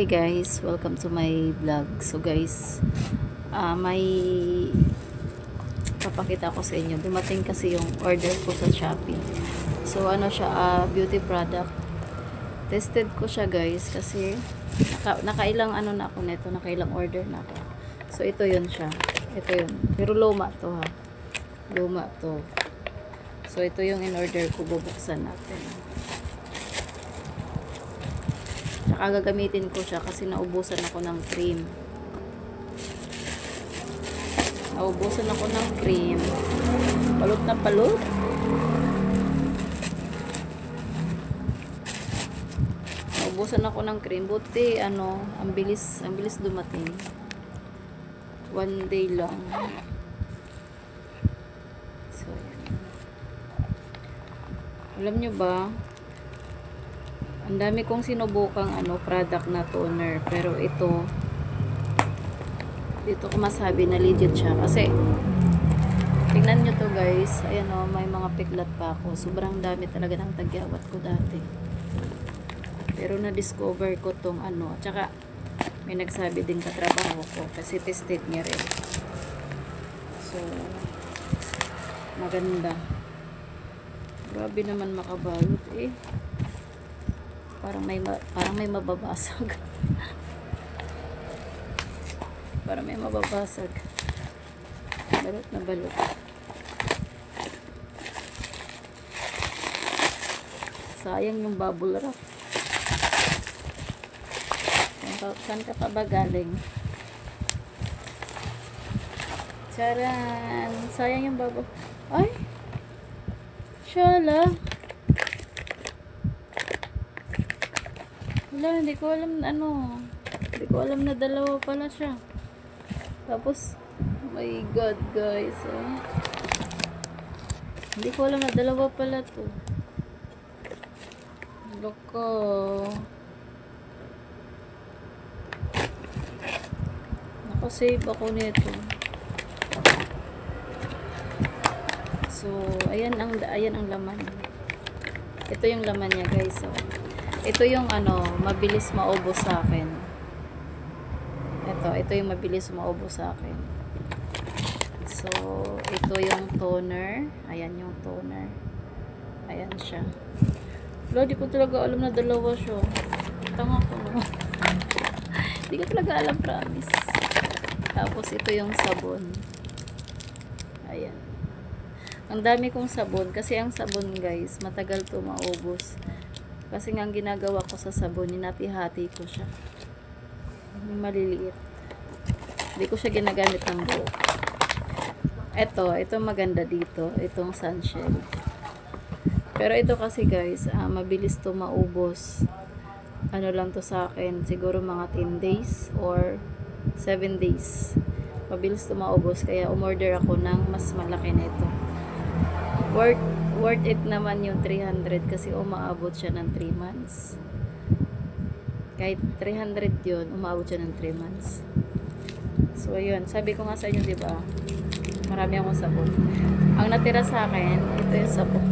Hi guys, welcome to my vlog. So guys, may papakita ko sa inyo. Dumating kasi yung order ko sa Shopee. So ano siya, beauty product. Tested ko siya guys kasi nakailang ano na ako nito, nakailang order na ako. So ito yun siya. Ito yun. Pero luma to ha. Luma to. So ito yung in order ko, bubuksan natin. Tsaka gagamitin ko siya kasi naubusan ako ng cream. Naubusan ako ng cream. Palot na palot. Naubusan ako ng cream. Buti ano, ang bilis dumating. 1 day lang. So, alam nyo ba, ang dami kong sinubukang product na toner, pero dito ko masabi na legit siya kasi tingnan nyo to guys, ayan may mga piklat pa ako. Sobrang dami talaga ng tagyawat ko dati, pero na-discover ko tong tsaka may nagsabi din katrabaho ko kasi tested niya rin. So maganda, grabe naman makabalot parang may mababasag. Parang may mababasag. Balot na balot. Sayang yung bubble wrap. Saan ka pa ba galing? Charan! Sayang yung bubble. Ay! Shala! Wala, hindi ko alam hindi ko alam na dalawa pala siya. Tapos, oh my god guys, hindi ko alam na dalawa pala to. Loko. Nakasave ako nito. So, ayan ang laman. Ito yung laman niya guys. Ito yung mabilis maubos sa akin. Ito yung mabilis maubos sa akin. So, ito yung toner. Ayan yung toner. Ayan siya. Wala, di ko talaga alam na dalawa siya. Tanga ko no. Di ko talaga alam, promise. Tapos, ito yung sabon. Ayan. Ang dami kong sabon. Kasi ang sabon guys, matagal to maubos. Kasi nga ang ginagawa ko sa sabon, hinati-hati ko siya. Maliliit. Hindi ko siya ginagamit ng buo. Ito maganda dito. Itong sunshine. Pero ito kasi guys, mabilis to maubos. Ano lang to sa akin, siguro mga 10 days or 7 days. Mabilis to maubos. Kaya umorder ako ng mas malaki na ito. Worth it naman yung 300 kasi umaabot siya ng 3 months. Kahit 300 yun, umaabot siya ng 3 months. So ayun, sabi ko nga sa inyo, diba, marami akong sabon. Ang natira sa akin, ito yung sabon.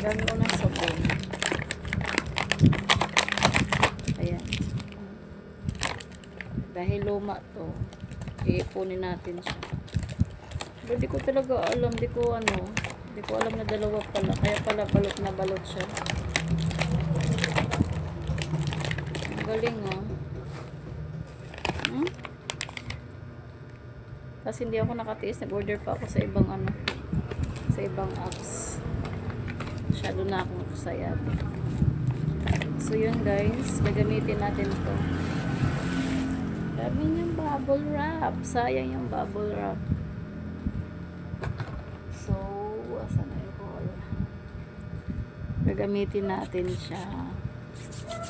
Marami ko ng sabon. Ayan. Dahil luma to, iipunin natin siya. Pero di ko talaga alam, di ko alam na dalawa pala. Kaya pala balot na balot siya. Ang galing Kasi hindi ako nakatiis, nag-order pa ako sa ibang sa ibang apps. Masyado na akong saya. So yun guys, gagamitin natin to. Dami niyang bubble wrap. Sayang yung bubble wrap. So, asan na yung gagamitin natin siya.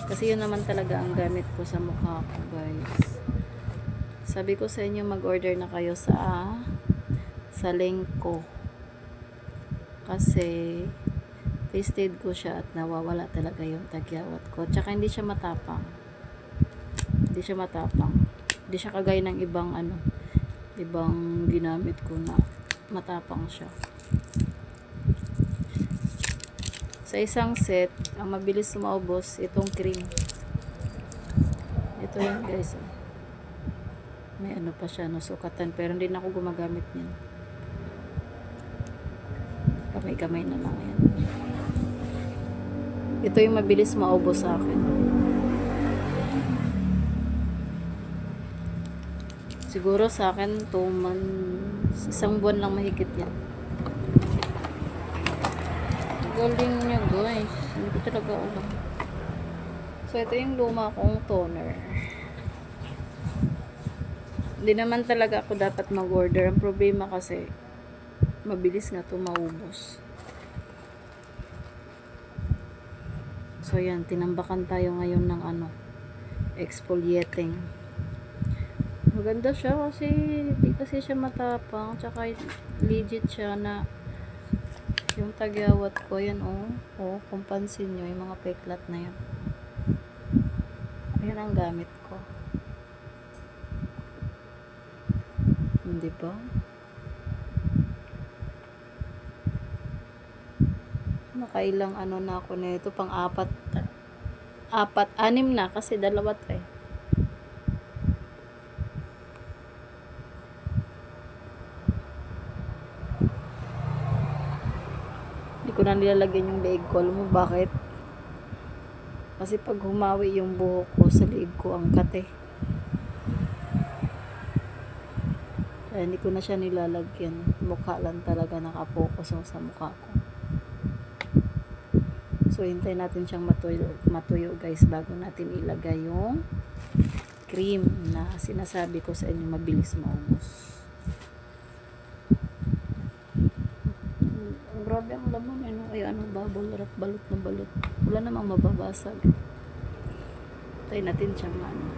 Kasi yun naman talaga ang gamit ko sa mukha ko guys. Sabi ko sa inyo, mag-order na kayo sa link ko. Kasi tasted ko siya at nawawala talaga yung tagyawat ko. Tsaka hindi siya matapang. Hindi siya matapang. Hindi siya kagaya ng ibang ginamit ko na matapang siya. Sa isang set, ang mabilis maubos, itong cream. Ito yan guys. Oh. May ano pa siya, no, sukatan. Pero hindi na ako gumagamit niyan. Kamay-kamay na lang yan. Ito yung mabilis maubos sa akin. Siguro sa akin, 2 months, isang buwan lang mahigit yan. Galing niya guys. Hindi ko talaga alam. So, ito yung luma kong toner. Hindi naman talaga ako dapat mag-order. Ang problema kasi, mabilis nga ito maubos. So, yan. Tinambakan tayo ngayon ng ano, exfoliating. Maganda siya kasi, hindi kasi siya matapang. Tsaka, legit siya na yung tagyawat ko, yan kung pansin nyo, yung mga peklat na yan. Ayan ang gamit ko. Hindi ba? Nakailang ano na ako nito, pang 4, 6 na kasi 2 eh. Ko na nilalagyan yung leeg ko. Alam mo bakit? Kasi pag humawi yung buhok ko sa leeg ko, ang kate. Kaya hindi ko na siya nilalagyan. Mukha lang talaga nakapokus sa mukha ko. So, hintayin natin siyang matuyo guys bago natin ilagay yung cream na sinasabi ko sa inyo mabilis maubos. Grabe ang laman, ay ano, bubble wrap, balot na balot. Wala namang mababasag. Tayo natin siyang ano.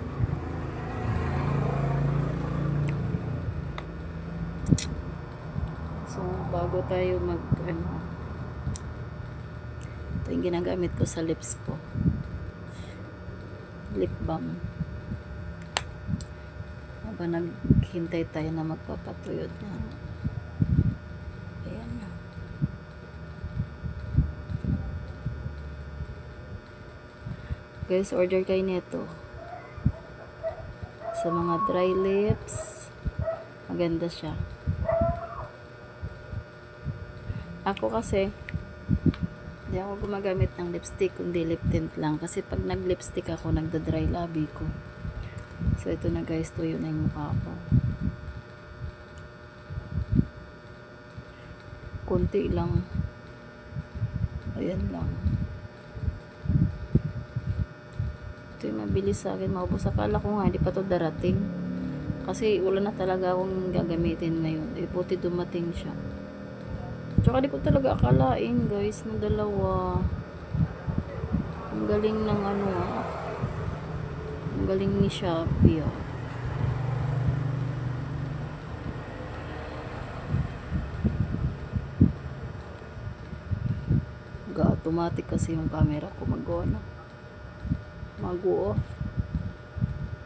So, bago tayo mag, ano, ito yung ginagamit ko sa lips ko. Lip balm. Habang naghintay tayo na magpapatuyod na. Guys, order kayo nito sa mga dry lips. Maganda siya. Ako kasi hindi ako gumagamit ng lipstick, kundi lip tint lang. Kasi pag nag lipstick ako, nagda-dry labi ko. So ito na guys, tuyo na yung mukha ko. Kunti lang. Ayan lang. Ito yung mabilis sa akin maubos. Akala ko nga hindi pa to darating kasi wala na talaga akong gagamitin ngayon. Buti dumating siya. Tsaka di ko talaga akalain guys na 2. Ang galing ng ano ang galing ni Shopee automatic kasi yung camera ko mag-o-off.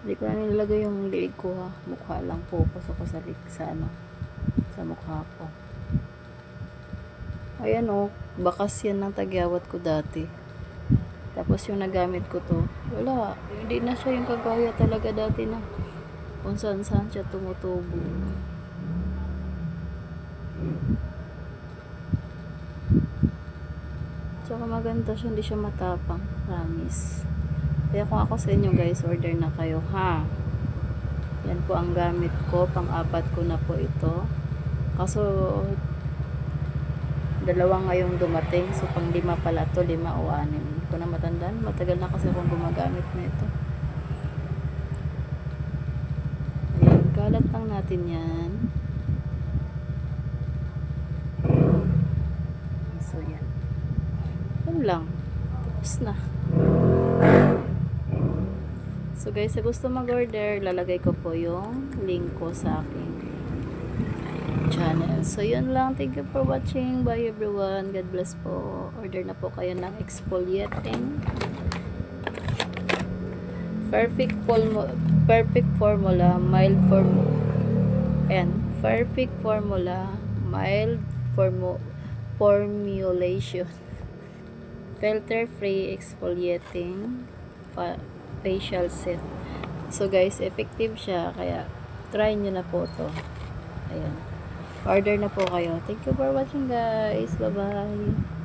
Hindi ko na nilagay yung leeg ko mukha lang, focus ako sa mukha ko. Ayan bakas yan ng tagyawat ko dati. Tapos yung nagamit ko to, wala, hindi na siya yung kagaya talaga dati na kung saan siya tumutubo. Tsaka maganda siya, hindi siya matapang, promise. Kaya kung ako sa inyo guys, order na kayo Yan po ang gamit ko, pang-4 ko na po ito. Kaso 2 ngayong dumating, so pang 5 pala to, 5 o 6. Hindi ko na matandaan, matagal na kasi akong gumagamit na ito. Ayan, kalat lang natin yan. So yan. Yan lang. Tapos na. So guys, sa gusto mag-order, lalagay ko po yung link ko sa aking channel. So yun lang. Thank you for watching. Bye everyone. God bless po. Order na po kayo ng exfoliating. Perfect formula, mild formulation. filter-free exfoliating facial set. So guys, effective siya. Kaya, try nyo na po to. Ayan. Order na po kayo. Thank you for watching guys. Bye-bye.